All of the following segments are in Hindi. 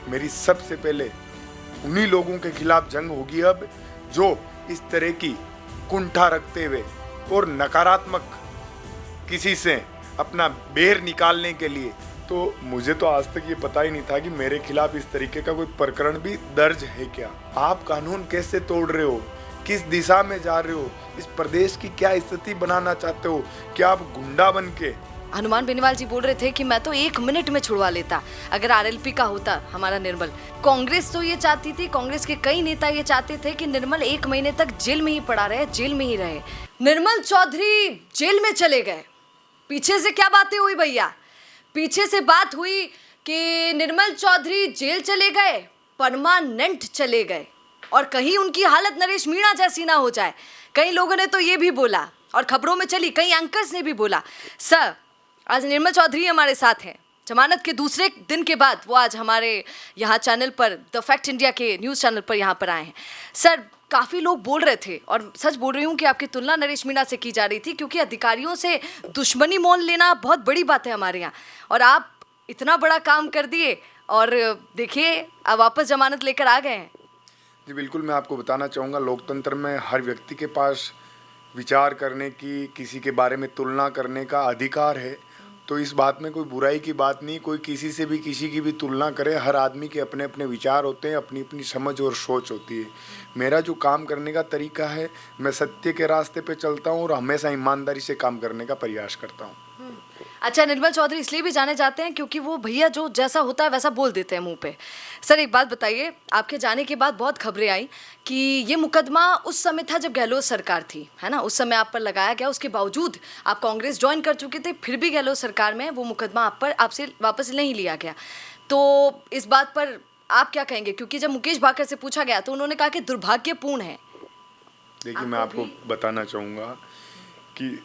मेरी सबसे पहले उन्हीं लोगों के खिलाफ जंग होगी अब जो इस तरह की कुंठा रखते हुए और नकारात्मक किसी से अपना बेर निकालने के लिए, तो मुझे तो आज तक ये पता ही नहीं था कि मेरे खिलाफ इस तरीके का कोई प्रकरण भी दर्ज है क्या। आप कानून कैसे तोड़ रहे हो, किस दिशा में जा रहे हो, इस प्रदेश की क्या स्थिति बनाना चाहते हो, क्या आप गुंडा बन के। हनुमान बेनीवाल जी बोल रहे थे कि मैं तो 1 मिनट में छुड़वा लेता अगर आरएलपी का होता हमारा निर्मल। कांग्रेस तो ये चाहती थी, कांग्रेस के कई नेता ये चाहते थे कि निर्मल 1 महीने तक जेल में ही पड़ा रहे, जेल में ही रहे। निर्मल चौधरी जेल में चले गए, पीछे से क्या बातें हुई भैया? पीछे से बात हुई कि निर्मल चौधरी जेल चले गए, परमानेंट चले गए, और कहीं उनकी हालत नरेश मीणा जैसी ना हो जाए। कई लोगों ने तो ये भी बोला और खबरों में चली, कई एंकर्स ने भी बोला। सर, आज निर्मल चौधरी हमारे साथ हैं। जमानत के दूसरे दिन के बाद वो आज हमारे यहाँ चैनल पर, द फैक्ट इंडिया के न्यूज़ चैनल पर यहाँ पर आए हैं। सर, काफ़ी लोग बोल रहे थे, और सच बोल रही हूँ, कि आपकी तुलना नरेश मीणा से की जा रही थी, क्योंकि अधिकारियों से दुश्मनी मोल लेना बहुत बड़ी बात है हमारे यहाँ, और आप इतना बड़ा काम कर दिए और देखिए अब वापस जमानत लेकर आ गए हैं। जी बिल्कुल, मैं आपको बताना चाहूँगा, लोकतंत्र में हर व्यक्ति के पास विचार करने की, किसी के बारे में तुलना करने का अधिकार है। तो इस बात में कोई बुराई की बात नहीं, कोई किसी से भी किसी की भी तुलना करे। हर आदमी के अपने अपने विचार होते हैं, अपनी अपनी समझ और सोच होती है। मेरा जो काम करने का तरीका है, मैं सत्य के रास्ते पे चलता हूँ और हमेशा ईमानदारी से काम करने का प्रयास करता हूँ। अच्छा, निर्मल चौधरी इसलिए भी जाने जाते हैं क्योंकि वो भैया जो जैसा होता है वैसा बोल देते हैं मुंह पे। सर, एक बात बताइए, आपके जाने के बाद बहुत खबरें आई कि ये मुकदमा उस समय था जब गहलोत सरकार थी, है ना, उस समय आप पर लगाया गया। उसके बावजूद आप कांग्रेस ज्वाइन कर चुके थे, फिर भी गहलोत सरकार में वो मुकदमा आपसे वापस नहीं लिया गया। तो इस बात पर आप क्या कहेंगे? क्योंकि जब मुकेश भाकर से पूछा गया तो उन्होंने कहा कि दुर्भाग्यपूर्ण है। देखिए, मैं आपको बताना चाहूँगा कि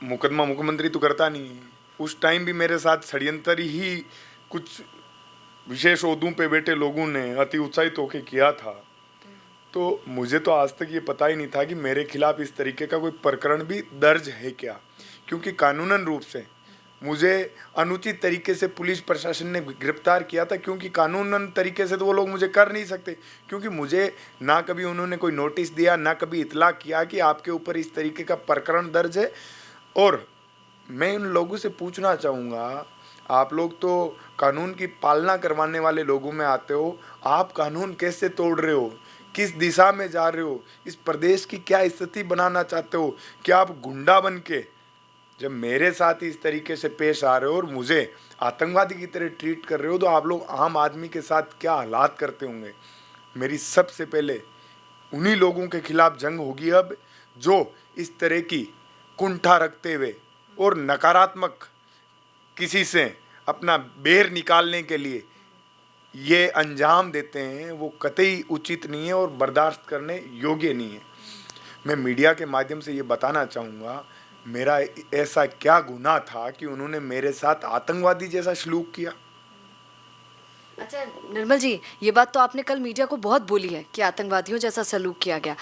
मुकदमा मुख्यमंत्री तो करता नहीं है। उस टाइम भी मेरे साथ षड्यंत्र ही कुछ विशेष ओहदों पे बैठे लोगों ने अति उत्साहित होकर किया था। तो मुझे तो आज तक ये पता ही नहीं था कि मेरे खिलाफ इस तरीके का कोई प्रकरण भी दर्ज है क्या, क्योंकि कानूनन रूप से मुझे अनुचित तरीके से पुलिस प्रशासन ने गिरफ्तार किया था, क्योंकि कानूनन तरीके से तो वो लोग मुझे कर नहीं सकते, क्योंकि मुझे ना कभी उन्होंने कोई नोटिस दिया, ना कभी इतला किया कि आपके ऊपर इस तरीके का प्रकरण दर्ज है। और मैं उन लोगों से पूछना चाहूँगा, आप लोग तो कानून की पालना करवाने वाले लोगों में आते हो, आप कानून कैसे तोड़ रहे हो, किस दिशा में जा रहे हो, इस प्रदेश की क्या स्थिति बनाना चाहते हो? क्या आप गुंडा बन के जब मेरे साथ इस तरीके से पेश आ रहे हो और मुझे आतंकवादी की तरह ट्रीट कर रहे हो, तो आप लोग आम आदमी के साथ क्या हालात करते होंगे। मेरी सबसे पहले उन्हीं लोगों के खिलाफ जंग होगी अब जो इस तरह की कुंठा रखते हुए और नकारात्मक किसी से अपना बेर निकालने के लिए ये अंजाम देते हैं। वो कतई उचित नहीं है और बर्दाश्त करने योग्य नहीं है। मैं मीडिया के माध्यम से ये बताना चाहूँगा, मेरा ऐसा क्या गुनाह था कि उन्होंने मेरे साथ आतंकवादी जैसा सलूक किया। अच्छा निर्मल जी, ये बात तो आपने कल मीडिया को बहुत बोली है कि आतंकवादियों जैसा सलूक किया गया।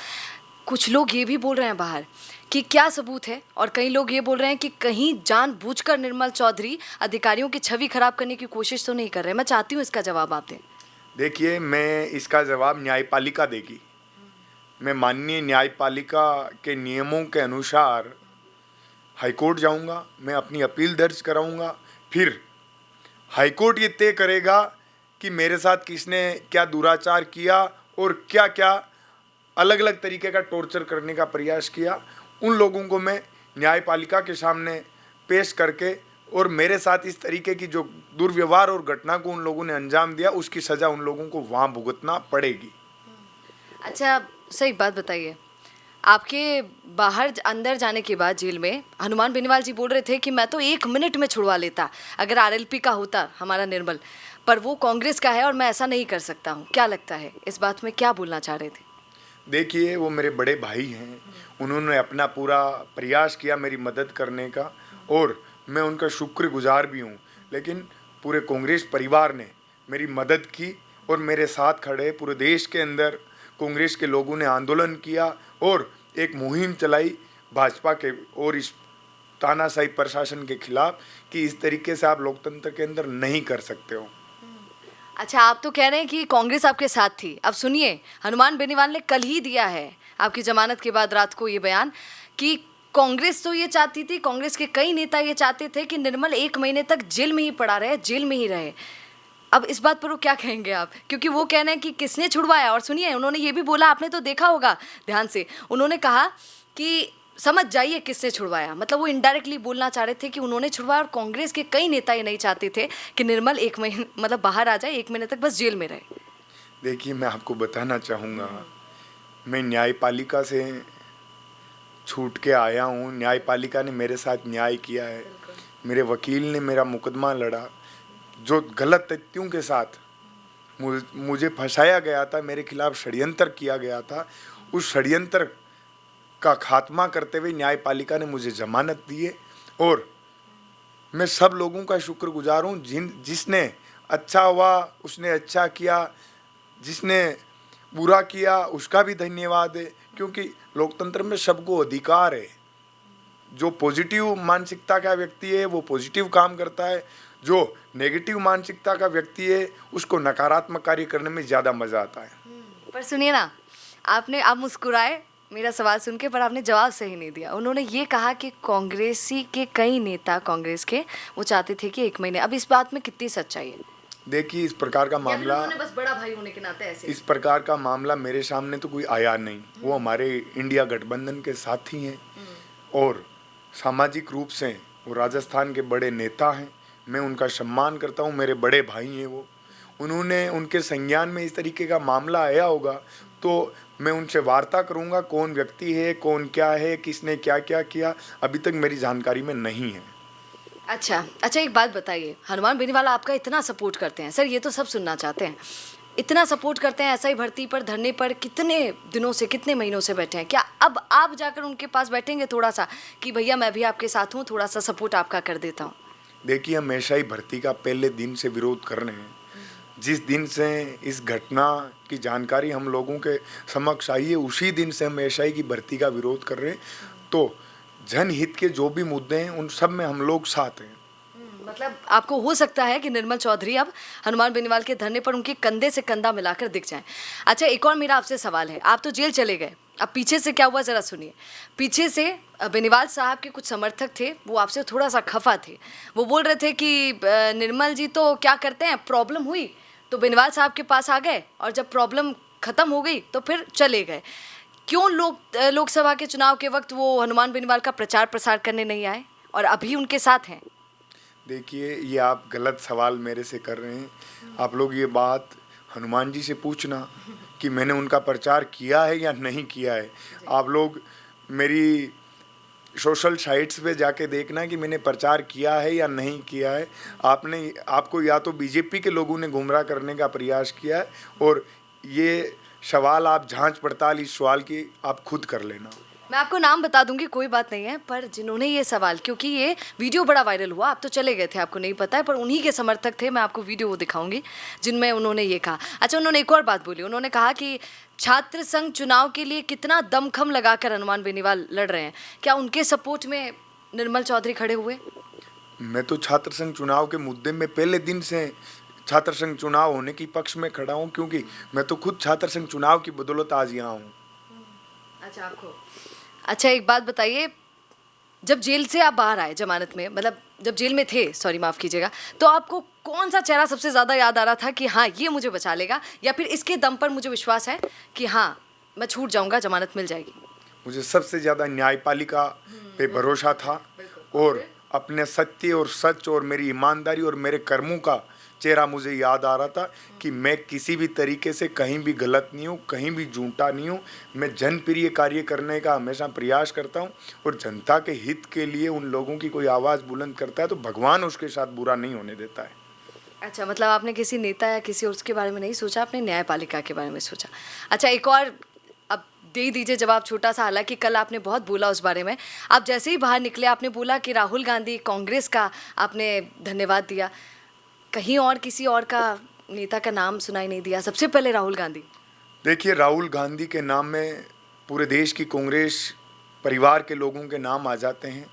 कुछ लोग ये भी बोल रहे हैं बाहर कि क्या सबूत है, और कई लोग ये बोल रहे हैं कि कहीं जानबूझकर निर्मल चौधरी अधिकारियों की छवि खराब करने की कोशिश तो नहीं कर रहे। मैं चाहती हूँ इसका जवाब आप दें। देखिए, मैं इसका जवाब न्यायपालिका देगी। मैं माननीय न्यायपालिका के नियमों के अनुसार हाईकोर्ट जाऊंगा, मैं अपनी अपील दर्ज कराऊंगा, फिर हाईकोर्ट ये तय करेगा कि मेरे साथ किसने क्या दुराचार किया और क्या क्या अलग अलग तरीके का टॉर्चर करने का प्रयास किया। उन लोगों को मैं न्यायपालिका के सामने पेश करके, और मेरे साथ इस तरीके की जो दुर्व्यवहार और घटना को उन लोगों ने अंजाम दिया, उसकी सज़ा उन लोगों को वहाँ भुगतना पड़ेगी। अच्छा, सही बात बताइए, आपके बाहर अंदर जाने के बाद जेल में हनुमान बेनीवाल जी बोल रहे थे कि मैं तो 1 मिनट में छुड़वा लेता अगर आरएलपी का होता हमारा निर्मल, पर वो कांग्रेस का है और मैं ऐसा नहीं कर सकता हूँ। क्या लगता है, इस बात में क्या बोलना चाह रहे थे? देखिए, वो मेरे बड़े भाई हैं, उन्होंने अपना पूरा प्रयास किया मेरी मदद करने का, और मैं उनका शुक्रगुजार भी हूँ। लेकिन पूरे कांग्रेस परिवार ने मेरी मदद की और मेरे साथ खड़े। पूरे देश के अंदर कांग्रेस के लोगों ने आंदोलन किया और एक मुहिम चलाई भाजपा के और इस तानाशाही प्रशासन के खिलाफ कि इस तरीके से आप लोकतंत्र के अंदर नहीं कर सकते हो। अच्छा, आप तो कह रहे हैं कि कांग्रेस आपके साथ थी। अब सुनिए, हनुमान बेनीवाल ने कल ही दिया है आपकी जमानत के बाद रात को ये बयान कि कांग्रेस तो ये चाहती थी, कांग्रेस के कई नेता ये चाहते थे कि निर्मल 1 महीने तक जेल में ही पड़ा रहे, जेल में ही रहे। अब इस बात पर वो क्या कहेंगे आप? क्योंकि वो कह रहे हैं कि किसने छुड़वाया। और सुनिए, उन्होंने ये भी बोला, आपने तो देखा होगा ध्यान से, उन्होंने कहा कि समझ जाइए किसने छुड़वाया। मतलब वो इनडायरेक्टली बोलना चाह रहे थे कि उन्होंने छुड़वाया, और कांग्रेस के कई नेता ये नहीं चाहते थे कि निर्मल 1 महीने मतलब बाहर आ जाए, 1 महीने तक बस जेल में रहे। देखिए, मैं आपको बताना चाहूँगा, मैं न्यायपालिका से छूट के आया हूँ। न्यायपालिका ने मेरे साथ न्याय किया है। मेरे वकील ने मेरा मुकदमा लड़ा। जो गलत तथ्यों के साथ मुझे फंसाया गया था, मेरे खिलाफ षड्यंत्र किया गया था, उस षड्यंत्र का खात्मा करते हुए न्यायपालिका ने मुझे जमानत दी है। और मैं सब लोगों का शुक्रगुजार हूँ। जिसने अच्छा हुआ उसने अच्छा किया, जिसने बुरा किया उसका भी धन्यवाद है, क्योंकि लोकतंत्र में सबको अधिकार है। जो पॉजिटिव मानसिकता का व्यक्ति है वो पॉजिटिव काम करता है, जो नेगेटिव मानसिकता का व्यक्ति है उसको नकारात्मक कार्य करने में ज़्यादा मज़ा आता है। पर सुनिए ना, आप मुस्कुराए मेरा सवाल सुन के, पर आपने जवाब सही नहीं दिया। उन्होंने ये कहा कि कांग्रेसी के कई नेता कांग्रेस के वो चाहते थे कि 1 महीने। अब इस बात में कितनी सच्चाई है? देखिए, इस प्रकार का मामला, बस बड़ा भाई होने के नाते ऐसे इस प्रकार का मामला मेरे सामने तो कोई आया नहीं। वो हमारे इंडिया गठबंधन के साथी हैं और सामाजिक रूप से वो राजस्थान के बड़े नेता हैं। मैं उनका सम्मान करता हूँ, मेरे बड़े भाई हैं वो। उन्होंने, उनके संज्ञान में इस तरीके का मामला आया होगा तो मैं उनसे वार्ता करूँगा, कौन व्यक्ति है, कौन क्या है, किसने क्या क्या किया, अभी तक मेरी जानकारी में नहीं है। अच्छा, एक बात बताइए, हनुमान बेनीवाल आपका इतना सपोर्ट करते हैं, सर ये तो सब सुनना चाहते हैं, इतना सपोर्ट करते हैं, ऐसा ही भर्ती पर धरने पर कितने दिनों से, कितने महीनों से बैठे हैं, क्या अब आप जाकर उनके पास बैठेंगे थोड़ा सा कि भैया मैं भी आपके साथ हूँ, थोड़ा सा सपोर्ट आपका कर देता हूँ? देखिए, हमेशा ही भर्ती का पहले दिन से विरोध कर रहे हैं। जिस दिन से इस घटना की जानकारी हम लोगों के समक्ष आई है, उसी दिन से हम हमेशा ही की भर्ती का विरोध कर रहे हैं। तो जनहित के जो भी मुद्दे हैं उन सब में हम लोग साथ हैं। मतलब आपको हो सकता है कि निर्मल चौधरी अब हनुमान बेनीवाल के धरने पर उनके कंधे से कंधा मिलाकर दिख जाएं। अच्छा, एक और मेरा आपसे सवाल है, आप तो जेल चले गए, अब पीछे से क्या हुआ ज़रा सुनिए। पीछे से बेनीवाल साहब के कुछ समर्थक थे, वो आपसे थोड़ा सा खफा थे। वो बोल रहे थे कि निर्मल जी तो क्या करते हैं, प्रॉब्लम हुई तो बेनीवाल साहब के पास आ गए और जब प्रॉब्लम ख़त्म हो गई तो फिर चले गए। क्यों लोकसभा के चुनाव के वक्त वो हनुमान बेनीवाल का प्रचार प्रसार करने नहीं आए और अभी उनके साथ हैं? देखिए, ये आप गलत सवाल मेरे से कर रहे हैं। आप लोग ये बात हनुमान जी से पूछना कि मैंने उनका प्रचार किया है या नहीं किया है। आप लोग मेरी सोशल साइट्स पे जाके देखना कि मैंने प्रचार किया है या नहीं किया है। आपको या तो बीजेपी के लोगों ने गुमराह करने का प्रयास किया है, और ये सवाल आप जांच पड़ताल इस सवाल की आप खुद कर लेना। मैं आपको नाम बता दूंगी, कोई बात नहीं है, पर जिन्होंने ये सवाल, क्योंकि ये वीडियो बड़ा वायरल हुआ, आप तो चले गए थे, आपको नहीं पता है, पर उन्हीं के समर्थक थे, मैं आपको वीडियो वो दिखाऊंगी जिनमें उन्होंने ये कहा। अच्छा, उन्होंने एक और बात बोली, उन्होंने कहा कि छात्र संघ चुनाव के लिए कितना दमखम लगाकर हनुमान बेनीवाल लड़ रहे हैं, क्या उनके सपोर्ट में निर्मल चौधरी खड़े हुए? मैं तो छात्र संघ चुनाव के मुद्दे में पहले दिन से छात्र संघ चुनाव होने की पक्ष में खड़ा हूँ, क्योंकि मैं तो खुद छात्र संघ चुनाव की बदौलत आज यहाँ हूँ। अच्छा, आपको अच्छा एक बात बताइए, जब जेल से आप बाहर आए जमानत में, मतलब जब जेल में थे, सॉरी माफ़ कीजिएगा, तो आपको कौन सा चेहरा सबसे ज़्यादा याद आ रहा था कि हाँ ये मुझे बचा लेगा, या फिर इसके दम पर मुझे विश्वास है कि हाँ मैं छूट जाऊंगा, जमानत मिल जाएगी? मुझे सबसे ज़्यादा न्यायपालिका पे भरोसा था, और अपने सत्य और सच और मेरी ईमानदारी और मेरे कर्मों का चेहरा मुझे याद आ रहा था कि मैं किसी भी तरीके से कहीं भी गलत नहीं हूँ, कहीं भी झूठा नहीं हूँ। मैं जनप्रिय कार्य करने का हमेशा प्रयास करता हूँ, और जनता के हित के लिए उन लोगों की कोई आवाज़ बुलंद करता है तो भगवान उसके साथ बुरा नहीं होने देता है। अच्छा, मतलब आपने किसी नेता या किसी और के बारे में नहीं सोचा, आपने न्यायपालिका के बारे में सोचा। अच्छा, एक और अब दे दीजिए जवाब छोटा सा, हालांकि कल आपने बहुत बोला उस बारे में। आप जैसे ही बाहर निकले आपने बोला कि राहुल गांधी कांग्रेस का आपने धन्यवाद दिया, कहीं और किसी और का नेता का नाम सुनाई नहीं दिया, सबसे पहले राहुल गांधी। देखिए, राहुल गांधी के नाम में पूरे देश की कांग्रेस परिवार के लोगों के नाम आ जाते हैं,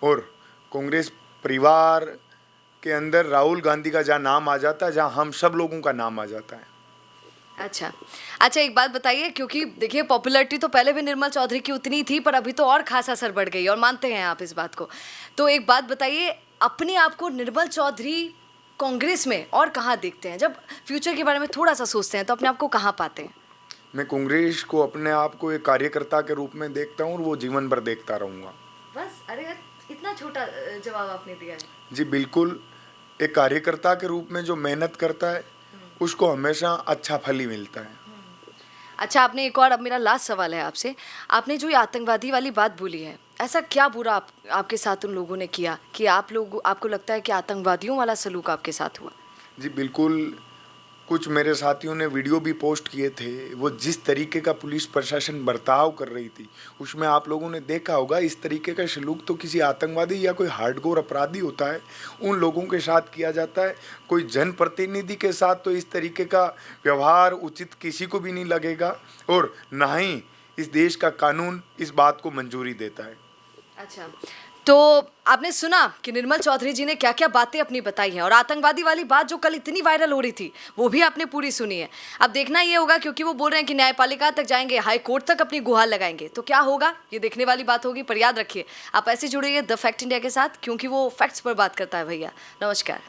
और कांग्रेस परिवार के अंदर राहुल गांधी का जहाँ नाम आ जाता है, जहाँ हम सब लोगों का नाम आ जाता है। अच्छा, एक बात बताइए, क्योंकि देखिए पॉपुलैरिटी तो पहले भी निर्मल चौधरी की उतनी थी, पर अभी तो और खासा असर बढ़ गई और मानते हैं आप इस बात को। तो एक बात बताइए, अपने आप को निर्मल चौधरी कांग्रेस में और कहाँ देखते हैं? जब फ्यूचर के बारे में थोड़ा सा सोचते हैं तो अपने आप को कहाँ पाते हैं? मैं कांग्रेस को अपने आप को एक कार्यकर्ता के रूप में देखता हूँ और वो जीवन भर देखता रहूँगा। बस, अरे यार, इतना छोटा जवाब आपने दिया है। जी बिल्कुल, एक कार्यकर्ता के रूप में जो मेहनत करता है उसको हमेशा अच्छा फल ही मिलता है। अच्छा, आपने एक और, अब मेरा लास्ट सवाल है आपसे, आपने जो ये आतंकवादी वाली बात बोली है, ऐसा क्या बुरा आपके साथ उन लोगों ने किया कि आपको लगता है कि आतंकवादियों वाला सलूक आपके साथ हुआ? जी बिल्कुल, कुछ मेरे साथियों ने वीडियो भी पोस्ट किए थे। वो जिस तरीके का पुलिस प्रशासन बर्ताव कर रही थी उसमें आप लोगों ने देखा होगा, इस तरीके का सलूक तो किसी आतंकवादी या कोई हार्डकोर अपराधी होता है उन लोगों के साथ किया जाता है। कोई जनप्रतिनिधि के साथ तो इस तरीके का व्यवहार उचित किसी को भी नहीं लगेगा और ना ही इस देश का कानून इस बात को मंजूरी देता है। अच्छा, तो आपने सुना कि निर्मल चौधरी जी ने क्या क्या बातें अपनी बताई हैं, और आतंकवादी वाली बात जो कल इतनी वायरल हो रही थी वो भी आपने पूरी सुनी है। अब देखना ये होगा, क्योंकि वो बोल रहे हैं कि न्यायपालिका तक जाएंगे, हाई कोर्ट तक अपनी गुहार लगाएंगे, तो क्या होगा ये देखने वाली बात होगी। पर याद रखिए, आप ऐसे जुड़िए द फैक्ट इंडिया के साथ, क्योंकि वो फैक्ट्स पर बात करता है भैया। नमस्कार।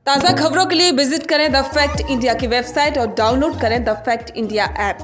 ताज़ा खबरों के लिए विजिट करें द फैक्ट इंडिया की वेबसाइट और डाउनलोड करें द फैक्ट इंडिया ऐप।